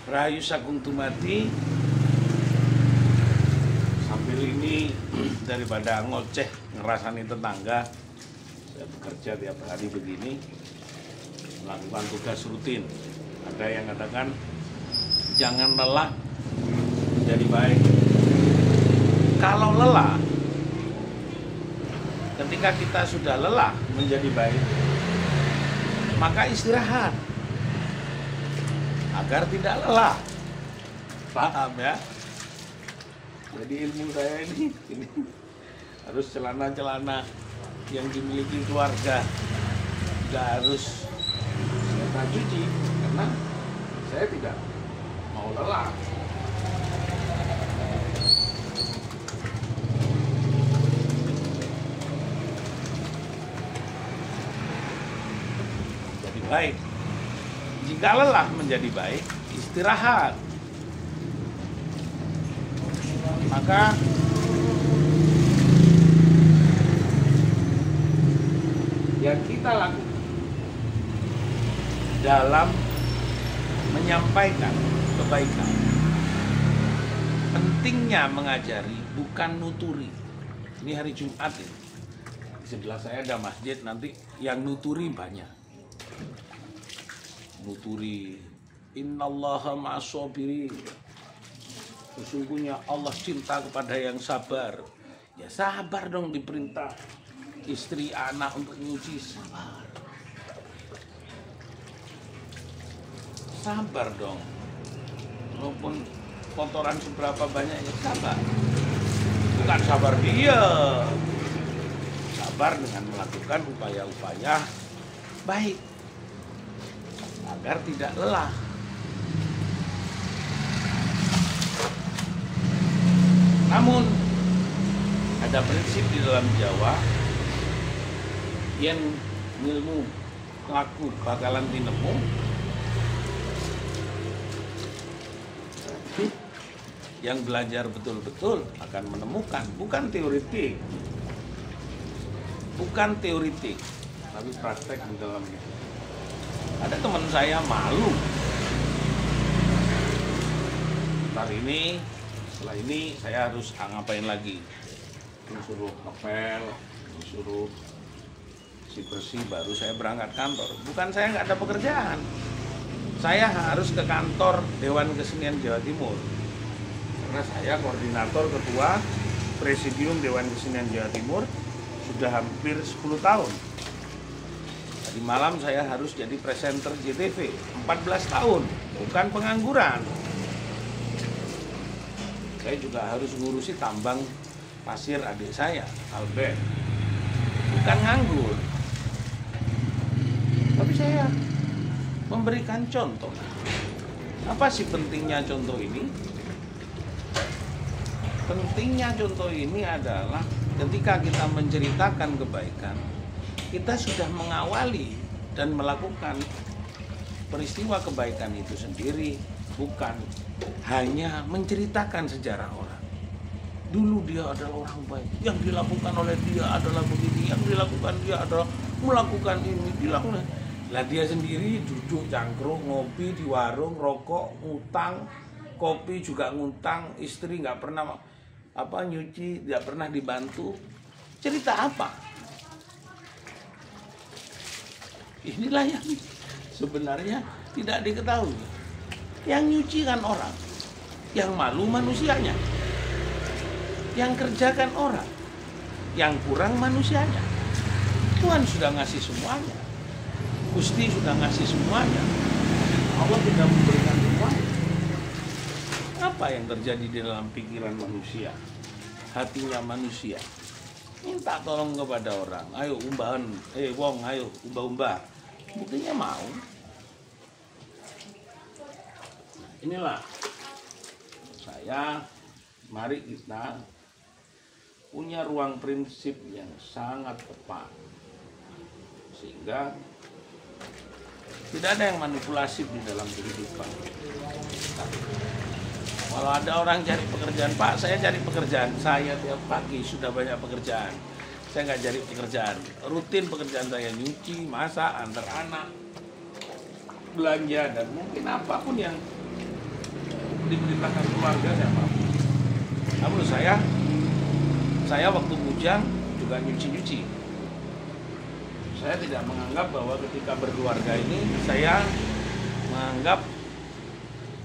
Rahayu Sagung Dumadi. Sambil ini daripada ngoceh ngerasani tetangga, saya bekerja tiap hari begini, melakukan tugas rutin. Ada yang katakan jangan lelah menjadi baik. Kalau lelah, ketika kita sudah lelah menjadi baik, maka istirahat agar tidak lelah. Paham ya? Jadi ilmu saya ini harus celana-celana yang dimiliki keluarga tidak harus saya cuci karena saya tidak mau lelah. Jadi baik. Jika lelah menjadi baik, istirahat. Maka yang kita lakukan dalam menyampaikan kebaikan, pentingnya mengajari bukan nuturi. Ini hari Jumat ini. Di sebelah saya ada masjid, nanti yang nuturi banyak. Nuturi innallaha ma'as-sabirin. Sesungguhnya Allah cinta kepada yang sabar. Ya sabar dong, diperintah istri anak untuk nyuci, sabar. Sabar dong. Walaupun kotoran seberapa banyak, ya sabar. Bukan sabar dia. Sabar dengan melakukan upaya-upaya baik agar tidak lelah. Namun ada prinsip di dalam Jawa yang ilmu laku bakalan tinemu, yang belajar betul-betul akan menemukan, bukan teoritik, tapi praktek di dalamnya. Ada teman saya malu. Setelah ini saya harus ngapain lagi? Disuruh ngepel, disuruh bersih, baru saya berangkat kantor. Bukan saya nggak ada pekerjaan. Saya harus ke kantor Dewan Kesenian Jawa Timur. Karena saya koordinator ketua Presidium Dewan Kesenian Jawa Timur sudah hampir 10 tahun. Tadi malam saya harus jadi presenter JTV 14 tahun, bukan pengangguran. Saya juga harus ngurusi tambang pasir adik saya, Albert. Bukan nganggur. Tapi saya memberikan contoh. Apa sih pentingnya contoh ini? Pentingnya contoh ini adalah ketika kita menceritakan kebaikan, kita sudah mengawali dan melakukan peristiwa kebaikan itu sendiri, bukan hanya menceritakan sejarah orang. Dulu dia adalah orang baik, yang dilakukan oleh dia adalah begini, yang dilakukan dia adalah melakukan ini, dilakukan. Lah dia sendiri duduk cangkruk, ngopi di warung, rokok, ngutang, kopi juga ngutang, istri nggak pernah nyuci, nggak pernah dibantu. Cerita apa? Inilah yang sebenarnya tidak diketahui. Yang nyuci kan orang, yang malu manusianya, yang kerjakan orang, yang kurang manusianya. Tuhan sudah ngasih semuanya, Gusti sudah ngasih semuanya, Allah sudah memberikan semuanya. Apa yang terjadi di dalam pikiran manusia, hatinya manusia? Minta tolong kepada orang, ayo umbahan, wong, ayo umbah-umbah. Buktinya mau. Inilah mari kita punya ruang prinsip yang sangat tepat, sehingga tidak ada yang manipulasi di dalam kehidupan. Kalau ada orang cari pekerjaan, Pak, saya cari pekerjaan, saya tiap pagi sudah banyak pekerjaan. Saya nggak cari pekerjaan, rutin pekerjaan saya nyuci, masak, antar anak, belanja, dan mungkin apapun yang diberitakan keluarga saya mampu. Namun saya waktu bujang juga nyuci-nyuci. Saya tidak menganggap bahwa ketika berkeluarga ini saya menganggap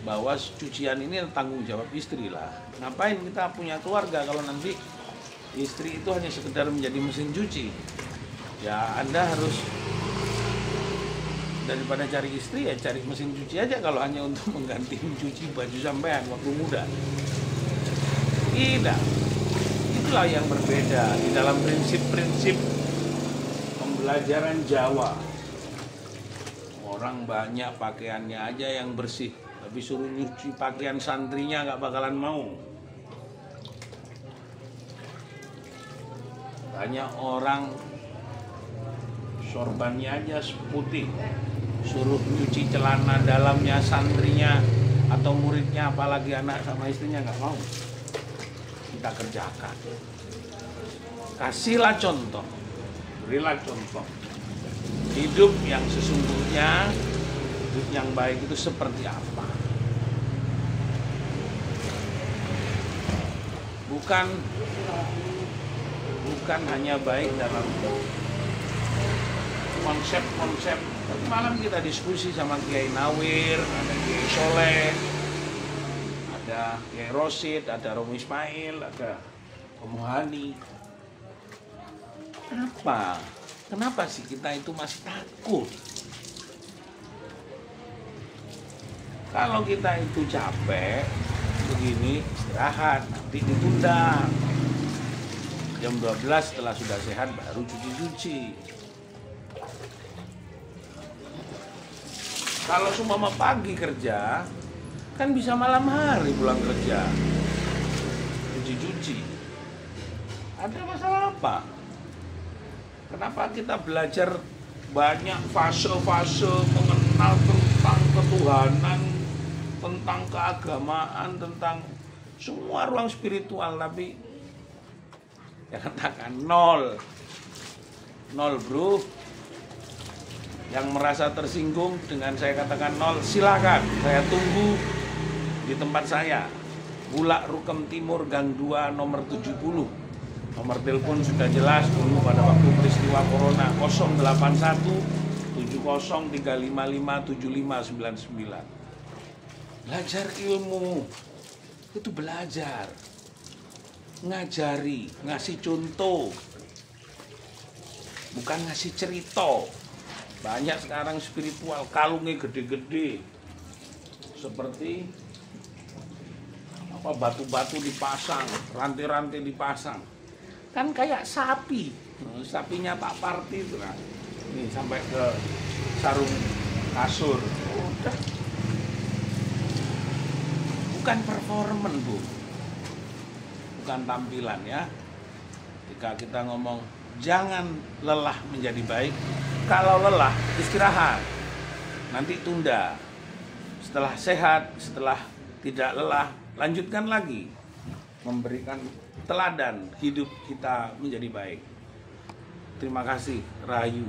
bahwa cucian ini tanggung jawab istri lah. Ngapain kita punya keluarga kalau nanti istri itu hanya sekedar menjadi mesin cuci? Ya Anda harus, daripada cari istri ya cari mesin cuci aja kalau hanya untuk mengganti cuci baju sampean waktu muda. Tidak. Itulah yang berbeda di dalam prinsip-prinsip pembelajaran Jawa. Orang banyak pakaiannya aja yang bersih, tapi suruh nyuci pakaian santrinya nggak bakalan mau. Banyak orang sorbannya aja putih, suruh nyuci celana dalamnya santrinya atau muridnya, apalagi anak sama istrinya nggak mau. Kita kerjakan. Kasihlah contoh, berilah contoh. Hidup yang sesungguhnya, hidup yang baik itu seperti apa? Bukan hanya baik dalam konsep-konsep. Tadi malam kita diskusi sama Kiai Nawir, ada Kiai Soleh, ada Kiai Rosid, ada Romo Ismail, ada Om Hani. Kenapa sih kita itu masih takut? Kalau kita itu capek begini, istirahat, nanti ditunda. Jam 12 setelah sudah sehat baru cuci-cuci. Kalau seumpama pagi kerja, kan bisa malam hari pulang kerja. Cuci-cuci. Ada masalah apa? Kenapa kita belajar banyak fase-fase mengenal tentang ketuhanan, tentang keagamaan, tentang semua ruang spiritual, tapi ya katakan nol bro. Yang merasa tersinggung dengan saya katakan nol, silakan, saya tunggu di tempat saya, Bulak Rukem Timur Gang 2 nomor 70. Nomor telepon sudah jelas dulu pada waktu peristiwa corona, 081 70 355 7599. Belajar ilmu itu belajar, ngajari, ngasih contoh, bukan ngasih cerita. Banyak sekarang spiritual kalungnya gede-gede, seperti apa, batu-batu dipasang, rantai-rantai dipasang, kan kayak sapi. Sapinya Pak Parti itu kan, ini sampai ke sarung kasur. Udah, bukan performan bu, bukan tampilan ya. Jika kita ngomong jangan lelah menjadi baik, kalau lelah istirahat, nanti tunda. Setelah sehat, setelah tidak lelah, lanjutkan lagi, memberikan teladan hidup kita menjadi baik. Terima kasih, Rahayu.